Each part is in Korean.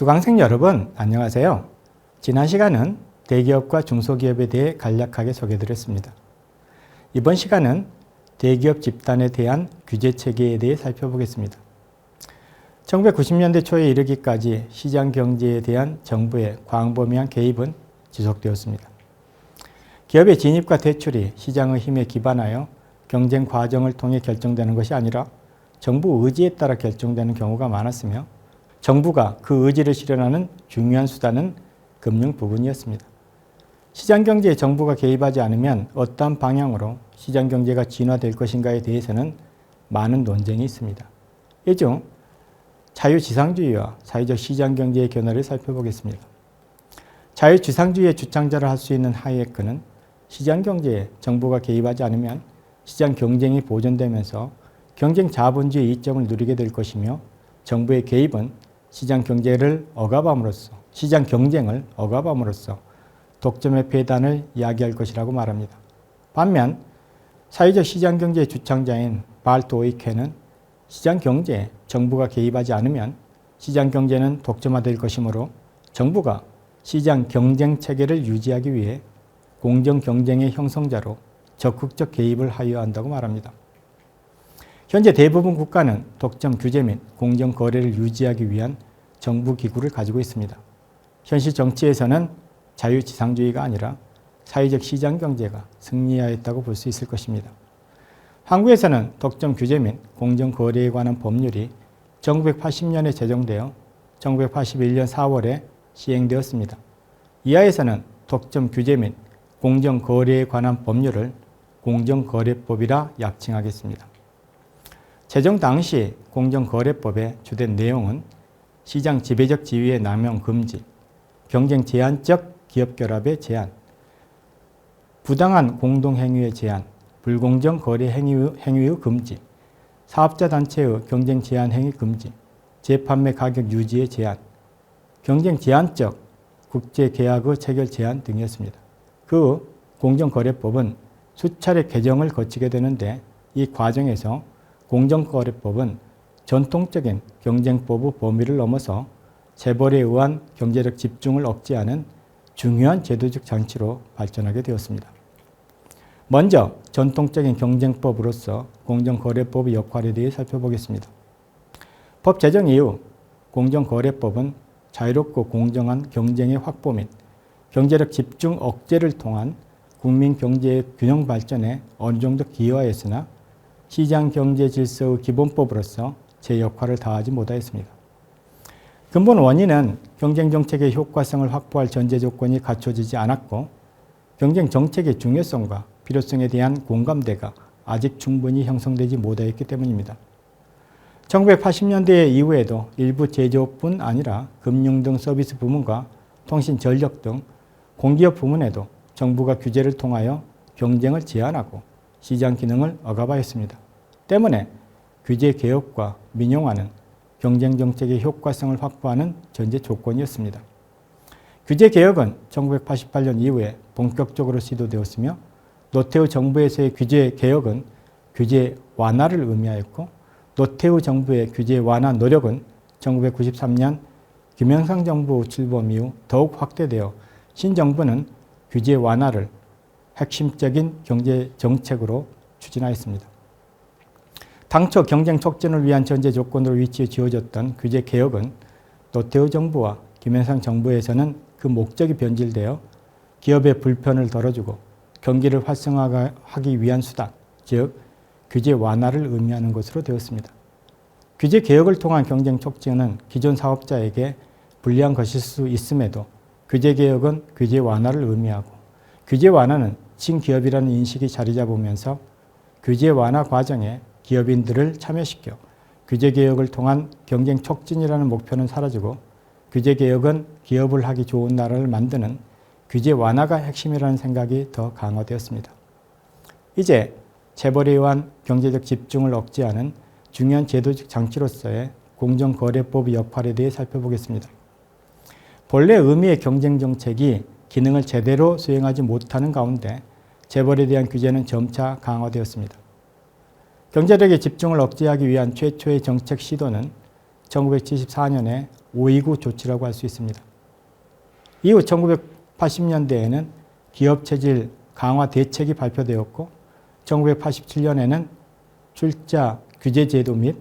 수강생 여러분, 안녕하세요. 지난 시간은 대기업과 중소기업에 대해 간략하게 소개드렸습니다. 이번 시간은 대기업 집단에 대한 규제 체계에 대해 살펴보겠습니다. 1990년대 초에 이르기까지 시장 경제에 대한 정부의 광범위한 개입은 지속되었습니다. 기업의 진입과 퇴출이 시장의 힘에 기반하여 경쟁 과정을 통해 결정되는 것이 아니라 정부 의지에 따라 결정되는 경우가 많았으며 정부가 그 의지를 실현하는 중요한 수단은 금융 부분이었습니다. 시장 경제에 정부가 개입하지 않으면 어떠한 방향으로 시장 경제가 진화될 것인가에 대해서는 많은 논쟁이 있습니다. 이 중 자유지상주의와 사회적 시장 경제의 견해를 살펴보겠습니다. 자유지상주의의 주창자를 할 수 있는 하이에크는 시장 경제에 정부가 개입하지 않으면 시장 경쟁이 보존되면서 경쟁 자본주의 이점을 누리게 될 것이며 정부의 개입은 시장 경쟁을 억압함으로써 독점의 폐단을 이야기할 것이라고 말합니다. 반면 사회적 시장 경제의 주창자인 발트 오이케는 시장 경제에 정부가 개입하지 않으면 시장 경제는 독점화될 것이므로 정부가 시장 경쟁 체계를 유지하기 위해 공정 경쟁의 형성자로 적극적 개입을 하여야 한다고 말합니다. 현재 대부분 국가는 독점 규제 및 공정 거래를 유지하기 위한 정부 기구를 가지고 있습니다. 현실 정치에서는 자유지상주의가 아니라 사회적 시장 경제가 승리하였다고 볼 수 있을 것입니다. 한국에서는 독점 규제 및 공정 거래에 관한 법률이 1980년에 제정되어 1981년 4월에 시행되었습니다. 이하에서는 독점 규제 및 공정 거래에 관한 법률을 공정거래법이라 약칭하겠습니다. 제정 당시 공정거래법의 주된 내용은 시장 지배적 지위의 남용 금지, 경쟁 제한적 기업 결합의 제한, 부당한 공동행위의 제한, 불공정 거래 행위의 금지, 사업자 단체의 경쟁 제한 행위 금지, 재판매 가격 유지의 제한, 경쟁 제한적 국제 계약의 체결 제한 등이었습니다. 그 공정거래법은 수차례 개정을 거치게 되는데 이 과정에서 공정거래법은 전통적인 경쟁법의 범위를 넘어서 재벌에 의한 경제적 집중을 억제하는 중요한 제도적 장치로 발전하게 되었습니다. 먼저 전통적인 경쟁법으로서 공정거래법의 역할에 대해 살펴보겠습니다. 법 제정 이후 공정거래법은 자유롭고 공정한 경쟁의 확보 및 경제적 집중 억제를 통한 국민 경제의 균형 발전에 어느 정도 기여하였으나 시장 경제 질서의 기본법으로서 제 역할을 다하지 못하였습니다. 근본 원인은 경쟁 정책의 효과성을 확보할 전제 조건이 갖춰지지 않았고 경쟁 정책의 중요성과 필요성에 대한 공감대가 아직 충분히 형성되지 못하였기 때문입니다. 1980년대 이후에도 일부 제조업뿐 아니라 금융 등 서비스 부문과 통신, 전력 등 공기업 부문에도 정부가 규제를 통하여 경쟁을 제한하고 시장 기능을 억압하였습니다. 때문에 규제 개혁과 민영화는 경쟁 정책의 효과성을 확보하는 전제 조건이었습니다. 규제 개혁은 1988년 이후에 본격적으로 시도되었으며 노태우 정부에서의 규제 개혁은 규제 완화를 의미하였고 노태우 정부의 규제 완화 노력은 1993년 김영삼 정부 출범 이후 더욱 확대되어 신정부는 규제 완화를 핵심적인 경제 정책으로 추진하였습니다. 당초 경쟁 촉진을 위한 전제 조건으로 위치해 지어졌던 규제 개혁은 노태우 정부와 김영삼 정부에서는 그 목적이 변질되어 기업의 불편을 덜어주고 경기를 활성화하기 위한 수단, 즉 규제 완화를 의미하는 것으로 되었습니다. 규제 개혁을 통한 경쟁 촉진은 기존 사업자에게 불리한 것일 수 있음에도 규제 개혁은 규제 완화를 의미하고 규제 완화는 친기업이라는 인식이 자리 잡으면서 규제 완화 과정에 기업인들을 참여시켜 규제 개혁을 통한 경쟁 촉진이라는 목표는 사라지고 규제 개혁은 기업을 하기 좋은 나라를 만드는 규제 완화가 핵심이라는 생각이 더 강화되었습니다. 이제 재벌에 의한 경제적 집중을 억제하는 중요한 제도적 장치로서의 공정거래법의 역할에 대해 살펴보겠습니다. 본래 의미의 경쟁 정책이 기능을 제대로 수행하지 못하는 가운데 재벌에 대한 규제는 점차 강화되었습니다. 경제력의 집중을 억제하기 위한 최초의 정책 시도는 1974년에 5.29 조치라고 할 수 있습니다. 이후 1980년대에는 기업체질 강화 대책이 발표되었고 1987년에는 출자 규제 제도 및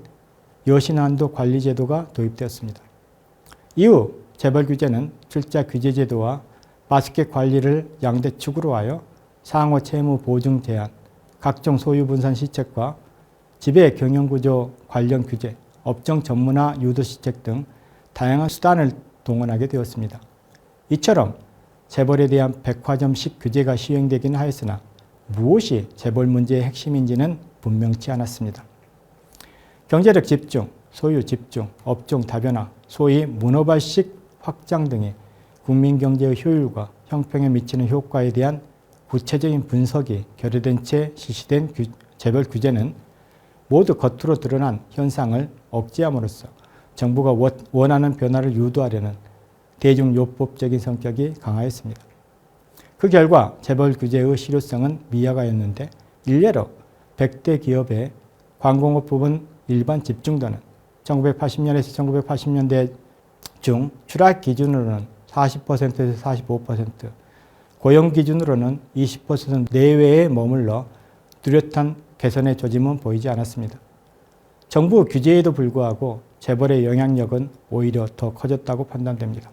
여신한도 관리 제도가 도입되었습니다. 이후 재벌 규제는 출자 규제 제도와 바스켓 관리를 양대축으로 하여 상호 채무 보증 제한, 각종 소유 분산 시책과 지배 경영구조 관련 규제, 업종 전문화 유도 시책 등 다양한 수단을 동원하게 되었습니다. 이처럼 재벌에 대한 백화점식 규제가 시행되긴 하였으나 무엇이 재벌 문제의 핵심인지는 분명치 않았습니다. 경제력 집중, 소유 집중, 업종 다변화, 소위 문어발식 확장 등이 국민 경제의 효율과 형평에 미치는 효과에 대한 구체적인 분석이 결여된 채 실시된 재벌 규제는 모두 겉으로 드러난 현상을 억제함으로써 정부가 원하는 변화를 유도하려는 대중요법적인 성격이 강하였습니다. 그 결과 재벌 규제의 실효성은 미약하였는데 일례로 100대 기업의 광공업 부분 일반 집중도는 1980년에서 1980년대 중 추락 기준으로는 40%에서 45%, 고용 기준으로는 20% 내외에 머물러 뚜렷한 개선의 조짐은 보이지 않았습니다. 정부 규제에도 불구하고 재벌의 영향력은 오히려 더 커졌다고 판단됩니다.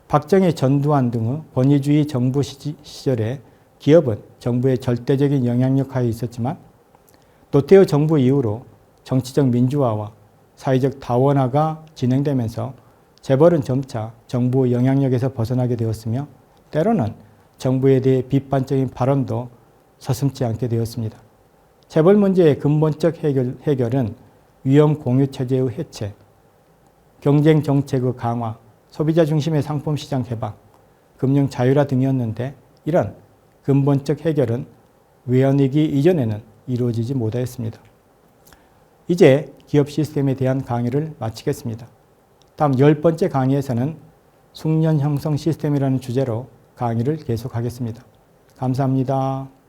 박정희, 전두환 등의 권위주의 정부 시절에 기업은 정부의 절대적인 영향력 하에 있었지만 노태우 정부 이후로 정치적 민주화와 사회적 다원화가 진행되면서 재벌은 점차 정부 영향력에서 벗어나게 되었으며 때로는 정부에 대해 비판적인 발언도 서슴지 않게 되었습니다. 재벌 문제의 근본적 해결은 위험 공유 체제의 해체, 경쟁 정책의 강화, 소비자 중심의 상품 시장 개방, 금융 자율화 등이었는데 이런 근본적 해결은 외환위기 이전에는 이루어지지 못하였습니다. 이제 기업 시스템에 대한 강의를 마치겠습니다. 다음 10번째 강의에서는 숙련 형성 시스템이라는 주제로 강의를 계속하겠습니다. 감사합니다.